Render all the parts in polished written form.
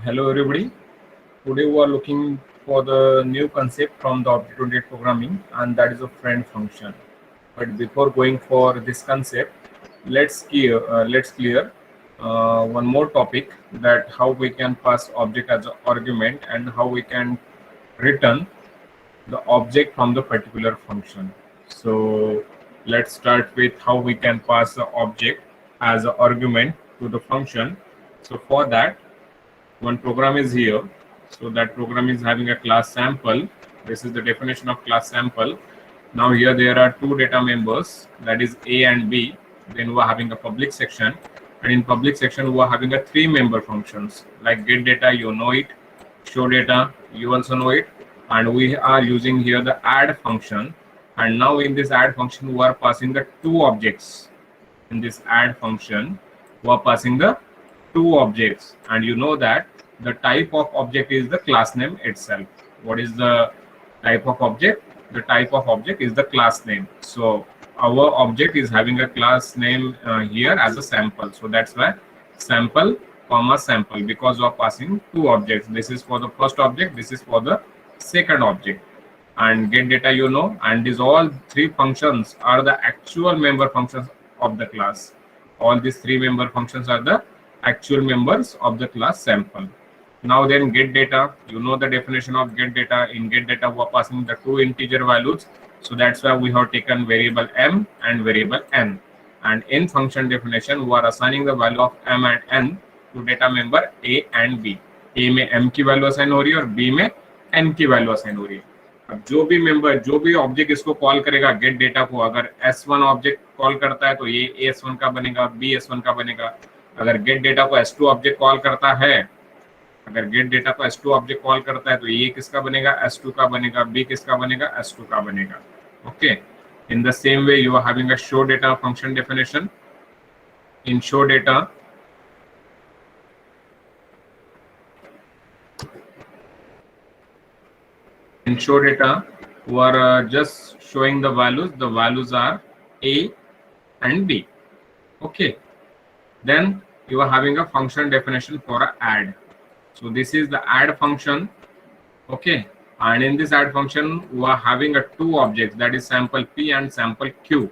Hello everybody. Today we are looking for the new concept from the object-oriented programming, and that is a friend function. But before going for this concept, let's clear one more topic, that how we can pass object as an argument and how we can return the object from the particular function. So let's start with how we can pass the object as an argument to the function. So for that, one program is here. So that program is having a class sample. This is the definition of class sample. Now here there are two data members, that is A and B. Then we are having a public section, and in public section we are having a three member functions like get data, you know it, show data, you also know it, and we are using here the add function. And now in this add function we are passing the two objects. In this add function we are passing the two objects, and you know that the type of object is the class name itself. What is the type of object? The type of object is the class name. So our object is having a class name here as a sample, so that's why sample comma sample, because we are passing two objects. This is for the first object, this is for the second object. And get data, you know, and these all three functions are the actual member functions of the class. All these three member functions are the actual members of the class sample. Now then, get data, you know the definition of get data. In get data we are passing the two integer values, so that's why we have taken variable m and variable n. And in function definition we are assigning the value of m and n to data member a and b. a में m की value assign हो रही है और b में n की value assign हो रही है. अब जो भी मेंबर, जो भी ऑब्जेक्ट इसको कॉल करेगा गेट डेटा को, अगर s1 ऑब्जेक्ट कॉल करता है तो ये s1 का बनेगा, b s1 का बनेगा. अगर गेट डेटा को s2 ऑब्जेक्ट कॉल करता है, अगर गेट डेटा को s2 ऑब्जेक्ट कॉल करता है तो ये किसका बनेगा? s2 का बनेगा. b किसका बनेगा? s2 का बनेगा. Okay. In the same way you are having a show data function definition. In show data we are just showing the values. The values are a and b. Okay. Then you are having a function definition for a add. So this is the add function. Okay. And in this add function we are having a two objects, that is sample p and sample q.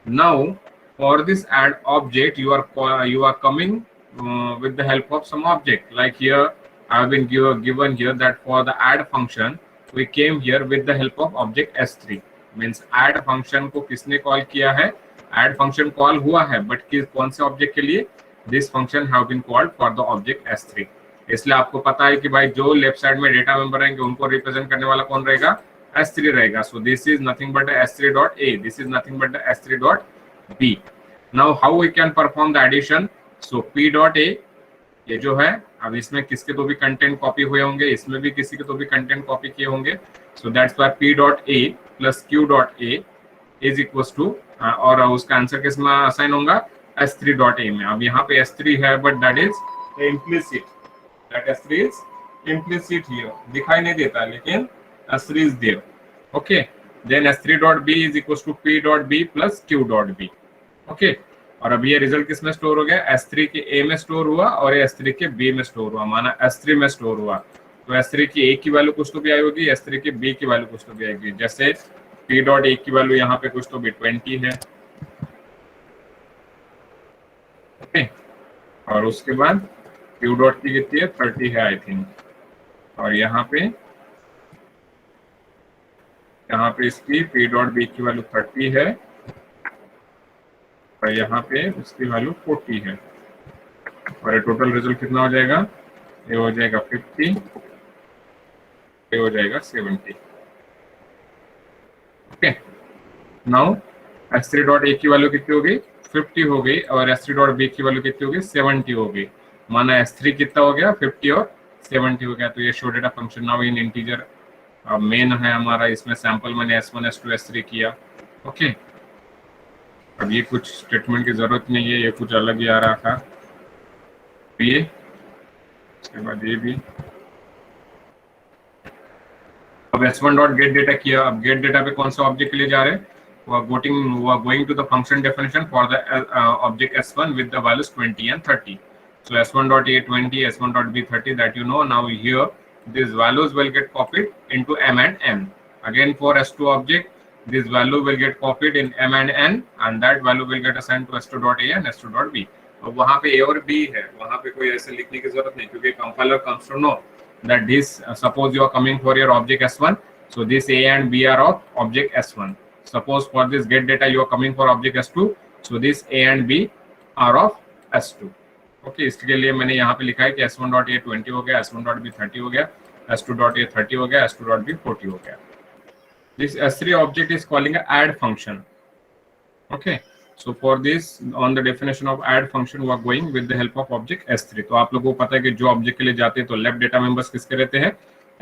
Now for this add object you are coming with the help of some object. Like here I have been given here that for the add function we came here with the help of object s3. Means add function को किसने call किया है? add function call हुआ है, but कौन से object के लिए? This function have been called for the object s3. इसलिए आपको पता है कि भाई जो लेफ्ट साइड में डेटा मेंबर रहेंगे उनको रिप्रेजेंट करने वाला कौन रहेगा? s3 रहेगा. So this is nothing but s3 dot a, this is nothing but s3 dot b. Now how we can perform the addition? So p dot a ये जो है, अब इसमें किसके तो भी कंटेंट कॉपी हुए होंगे, इसमें भी किसी के तो भी कंटेंट कॉपी किए होंगे. So that's why p dot a plus q dot a is equals to, और उसका आंसर किस में असाइन होगा? s3 डॉट a में. अब यहाँ पे s3 है but that is implicit, that s3 is implicit here, दिखाई नहीं देता लेकिन s3 is there. Okay. Then s3 dot b is equals to p dot b plus q dot b. Okay. और अब ये रिजल्ट किस में स्टोर हो गया? s3 के a में स्टोर हुआ और s3 के b में स्टोर हुआ, माना s3 में स्टोर हुआ. तो s3 की a की वैल्यू कुछ तो भी आई होगी, s3 की b की वैल्यू कुछ तो भी आएगी. जैसे p डॉट a की वैल्यू यहाँ पे कुछ तो भी 20 है. ओके. और उसके बाद q डॉट की कितनी है? 30 है आई थिंक. और यहाँ पे इसकी p डॉट b की वैल्यू 30 है और यहाँ पे उसकी वैल्यू 40 है. और ये टोटल रिजल्ट कितना हो जाएगा? ये हो जाएगा 50, ये हो जाएगा 70. Okay. Now s3 dot a की वैल्यू कितनी हो गई? 50 हो गई, और s3 डॉट b की वैल्यू कितनी हो गई? 70 हो गई. माना s3 कितना हो गया? 50 और 70 हो गया. तो ये show data function now in integer main है हमारा. इसमें सैंपल मैंने s1 s2 s3 किया. ओके. अब ये कुछ स्टेटमेंट की जरूरत नहीं है, ये कुछ अलग ही आ रहा था. ये उसके बाद ये भी. अब s1 डॉट गेट डेटा किया. अब गेट डेटा पे कौन सा ऑब्जेक्ट के लिए जा रहे हैं? we are going to the function definition for the object s1 with the values 20 and 30. So S1.A20, S1.B30, that you know. Now here these values will get copied into M and N. Again for S2 object, this value will get copied in M and N, and that value will get assigned to S2.A and S2.B. अब वहाँ पे A और B है, वहाँ पे कोई ऐसे लिखने की जरूरत नहीं, क्योंकि compiler comes to know that this suppose you are coming for your object S1, so this A and B are of object S1. Suppose for this get data you are coming for object S2, so this A and B are of S2. Okay, इसके लिए मैंने यहाँ पे लिखा है कि S1.A20 हो गया, S1.B30 हो गया, S2.A30 हो गया, S2.B40 हो गया. This S3 object is calling a add function. Okay, so for this on the definition of add function we are going with the help of object S3. तो आप लोगों को पता है कि जो ऑब्जेक्ट के लिए जाते हैं तो लेफ्ट डेटा मेंबर्स किसके रहते हैं,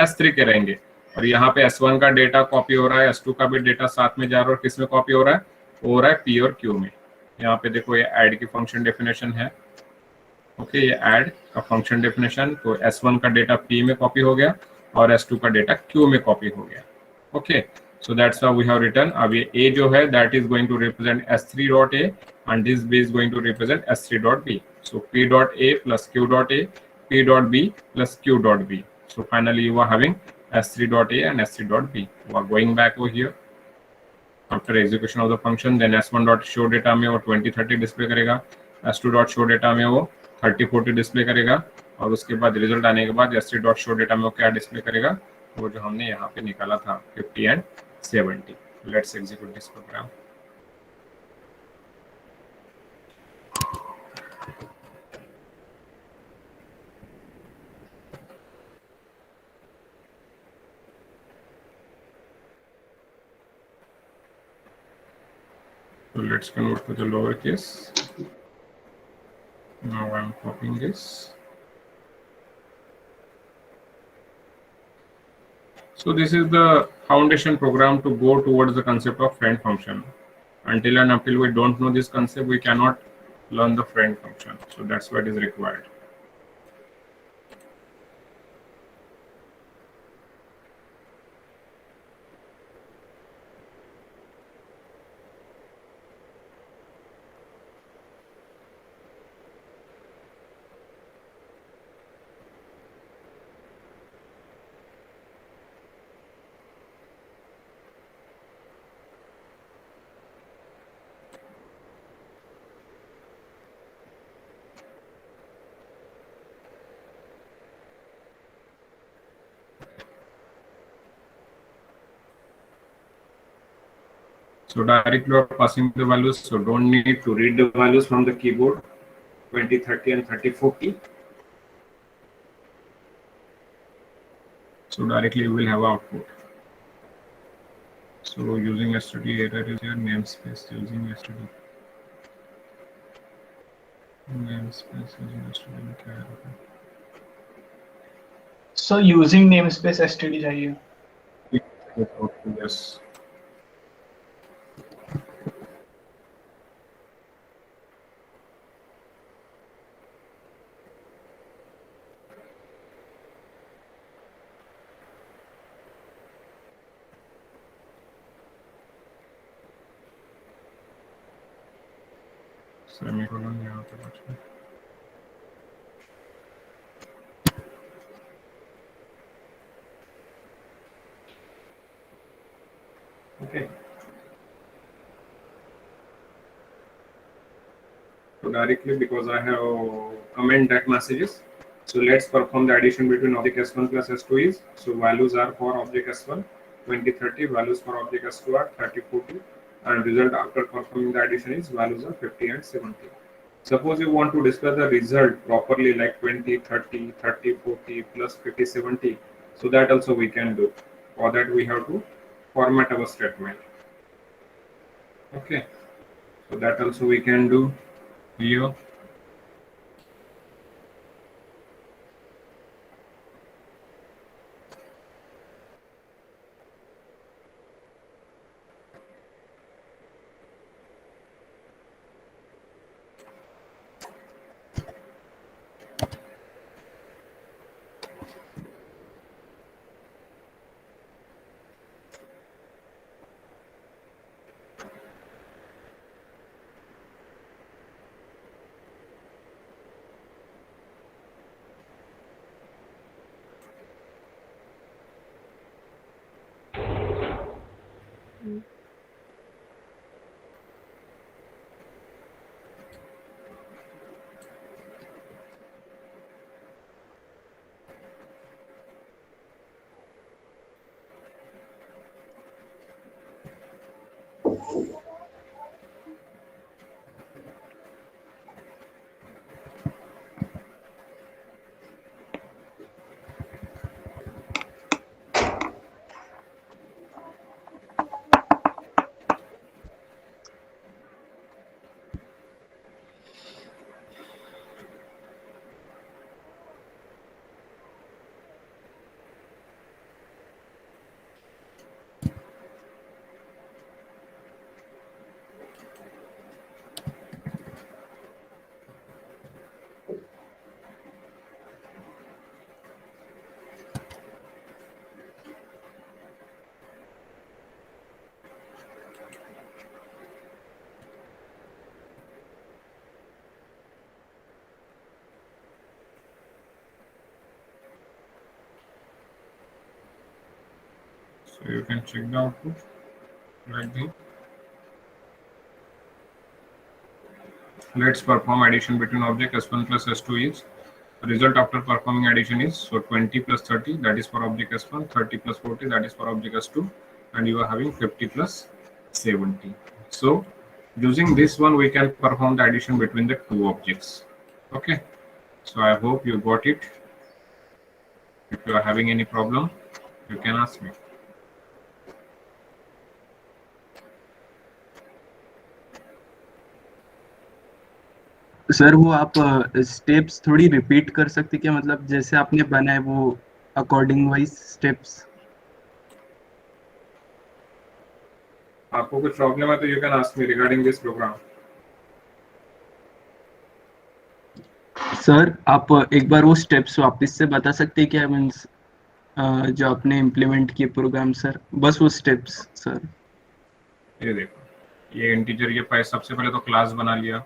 S3 के रहेंगे. और यहाँ पे S1 का डेटा कॉपी हो रहा है, S2 का भी डेटा साथ में जा रहा है, और किस में कॉपी हो रहा है, हो रहा है P और Q में. यहाँ पे देखो ये ऐड की फंक्शन डेफिनेशन है. ओके, ये ऐड का फंक्शन डेफिनेशन, तो S1 का डेटा P में कॉपी हो गया और S2 का डेटा Q में कॉपी हो गया. Okay, so that's how we have written. अब ये A जो है that is going to represent S3 dot A and this B is going to represent S3 dot B. So P dot A plus Q dot A, P dot B plus Q dot B. So finally you are having S3 dot A and S3 dot B. You are going back over here. After execution of the function, then S1 dot show data में वो 2030 display करेगा, S2 dot show data में वो 3040 display करेगा, और उसके बाद result आने के बाद S3 dot show data में वो क्या डिस्प्ले करेगा, वो जो हमने यहाँ पे निकाला था 50 and 70. Let's execute this program. So let's convert to the lowercase. Now I'm copying this. So this is the foundation program to go towards the concept of friend function. Until and until we don't know this concept, we cannot learn the friend function. So that's what is required. So directly are passing the values, so don't need to read the values from the keyboard, 20, 30 and 30, 40. So directly you will have output. So using std error is your namespace, using std namespace using std. So using namespace std चाहिए. Yes. Semicolon यहाँ पे बचा. Okay. So directly, because I have comment that messages, so let's perform the addition between object S1 plus S2 is, so values are for object S1 2030, values for object S2 are 3040, and result after performing the addition is values are 50 and 70. Suppose you want to display the result properly like 20 30 30 40 plus 50 70, so that also we can do. For that we have to format our statement. Okay, so that also we can do here. So you can check the output like this. Let's perform addition between object s1 plus s2 is result after performing addition is, so 20 plus 30, that is for object s1, 30 plus 40, that is for object s2, and you are having 50 plus 70. So using this one we can perform the addition between the two objects. Okay, so I hope you got it. If you are having any problem, you can ask me. Sir वो आप steps थोड़ी repeat कर सकते क्या, मतलब जैसे आपने बनाए वो अकॉर्डिंग वाइज स्टेप्स। आपको कुछ प्रॉब्लम है तो you can ask me regarding this program. Sir आप एक बार वो स्टेप्स वापस से बता सकते क्या, मीन्स जो आपने इम्प्लीमेंट किए प्रोग्राम सर, बस वो स्टेप्स सर। ये देखो, ये इंटीजर, ये सबसे पहले तो क्लास बना लिया,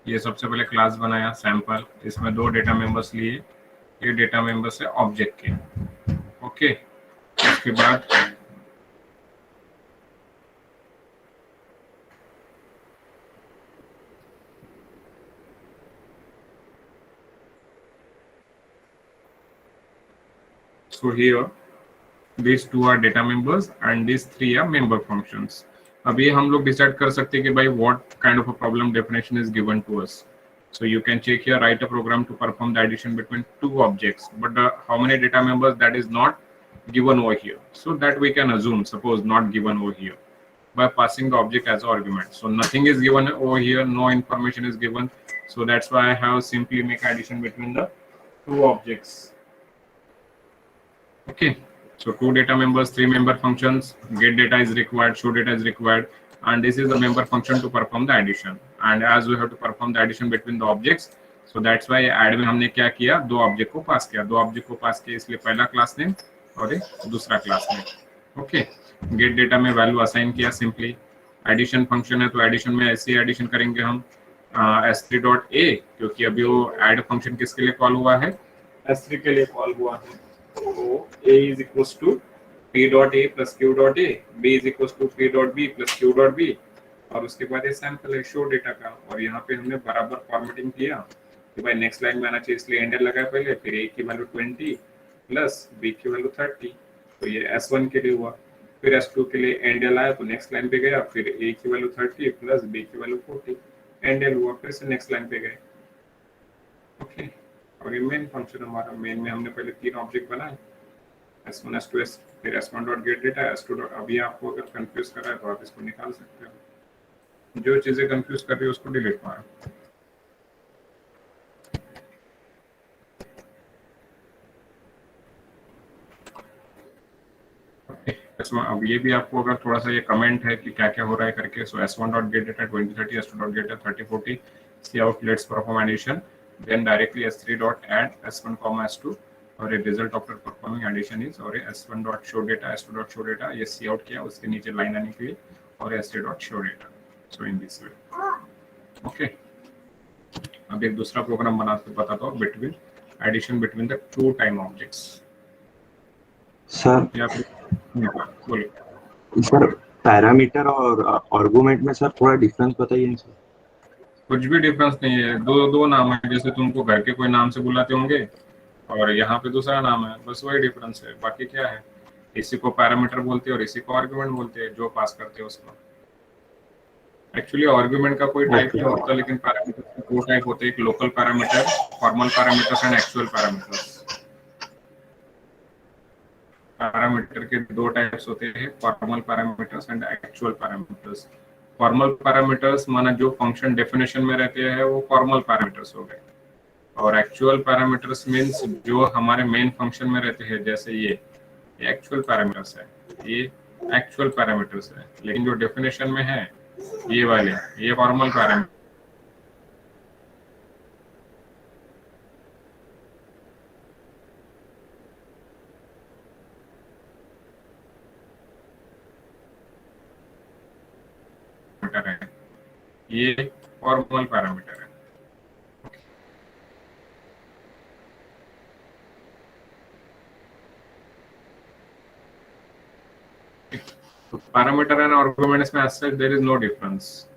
ये सबसे पहले क्लास बनाया सैंपल, इसमें दो डेटा मेंबर्स लिए, ये डेटा मेंबर्स है ऑब्जेक्ट के। ओके, उसके बाद so here these two are data members and these three are member functions. अब ये हम लोग डिसाइड कर सकते हैं कि भाई what kind of a problem definition is given to us. So you can check here, write a program to perform the addition between two objects, but how many data members, that is not given over here. So that we can assume, suppose not given over here, by passing the object as an argument. So nothing is given over here, no information is given. So that's why I have simply make addition between the two objects. Okay, so two data members, three member functions, get data is required, show data is required, and this is the member function to perform the addition. And as we have to perform the addition between the objects, so that's why add में हमने क्या किया, दो object को पास किया, दो object को पास किया, इसलिए पहला क्लास नेम और एक दूसरा class name. Okay, gate data में वैल्यू असाइन किया सिंपली। एडिशन फंक्शन है तो एडिशन में ऐसे एडिशन करेंगे हम s3 डॉट a, क्योंकि अभी वो ऐड फंक्शन किसके लिए कॉल हुआ है, s3 के लिए कॉल हुआ है। So a is equals to p dot a plus q dot a, b is equals to p dot b plus q dot b, और उसके बाद ये सैंपल है शो डेटा का, और यहाँ पे हमने बराबर फॉर्मेटिंग किया कि भाई नेक्स्ट लाइन में आना चाहिए, इसलिए एंडर लगाया पहले, फिर a की वैल्यू 20 प्लस b की वैल्यू 30, तो ये s1 के लिए हुआ, फिर s2 के लिए एंडर आया तो नेक्स्ट लाइन पे गया, फिर a की वैल्यू 30 प्लस b की वैल्यू 40, एंडर हुआ, फिर से नेक्स्ट लाइन पे गए। ओके, और ये मेन फंक्शन हमारा, मेन में हमने पहले तीन ऑब्जेक्ट बनाए, s1 s2 s, फिर s1 dot get data, s2 dot, अभी आपको अगर कंफ्यूज कर रहा है तो आप इसको निकाल सकते हो, जो चीजें कंफ्यूज कर रही है उसको डिलीट मारो। अब ये भी आपको अगर थोड़ा सा ये कमेंट है कि क्या क्या हो रहा है करके, so s1 dot get data 20 30, s2 dot get 30 40, c out let's perform addition, then directly s3 dot add s1 comma s2, और ये result after performing addition is, और ये s1 dot show data, s2 dot show data, ये see out किया, उसके नीचे line आने के लिए, और s3 dot show data, so in this way. Okay, अब एक दूसरा प्रोग्राम बताता हूँ between addition between the two time objects. Sir या बोलिए सर पैरामीटर और आर्गुमेंट में सर थोड़ा डिफरेंस बताइए सर। कुछ भी डिफरेंस नहीं है, दो नाम है, जैसे तुमको घर के कोई नाम से बुलाते होंगे और यहाँ पे दूसरा नाम है, बस वही डिफरेंस है, बाकी क्या है, इसी को पैरामीटर बोलते हैं और इसी को आर्गुमेंट बोलते हैं, जो पास करते हैं उसको। एक्चुअली आर्गुमेंट का कोई टाइप नहीं होता, लेकिन पैरामीटर के दो टाइप होते हैं, एक local parameter, formal parameters and actual parameters. Parameter के दो टाइप्स होते हैं, formal parameters and actual parameters. Formal parameters माना जो फंक्शन डेफिनेशन में रहते हैं वो फॉर्मल पैरामीटर्स हो गए, और एक्चुअल पैरामीटर्स मींस जो हमारे मेन फंक्शन में रहते हैं, जैसे ये एक्चुअल पैरामीटर्स है, ये एक्चुअल पैरामीटर्स है, लेकिन जो डेफिनेशन में है ये वाले, ये फॉर्मल पैरामीटर। ये फॉर्मल पैरामीटर है। So parameter and arguments में as such there is no difference.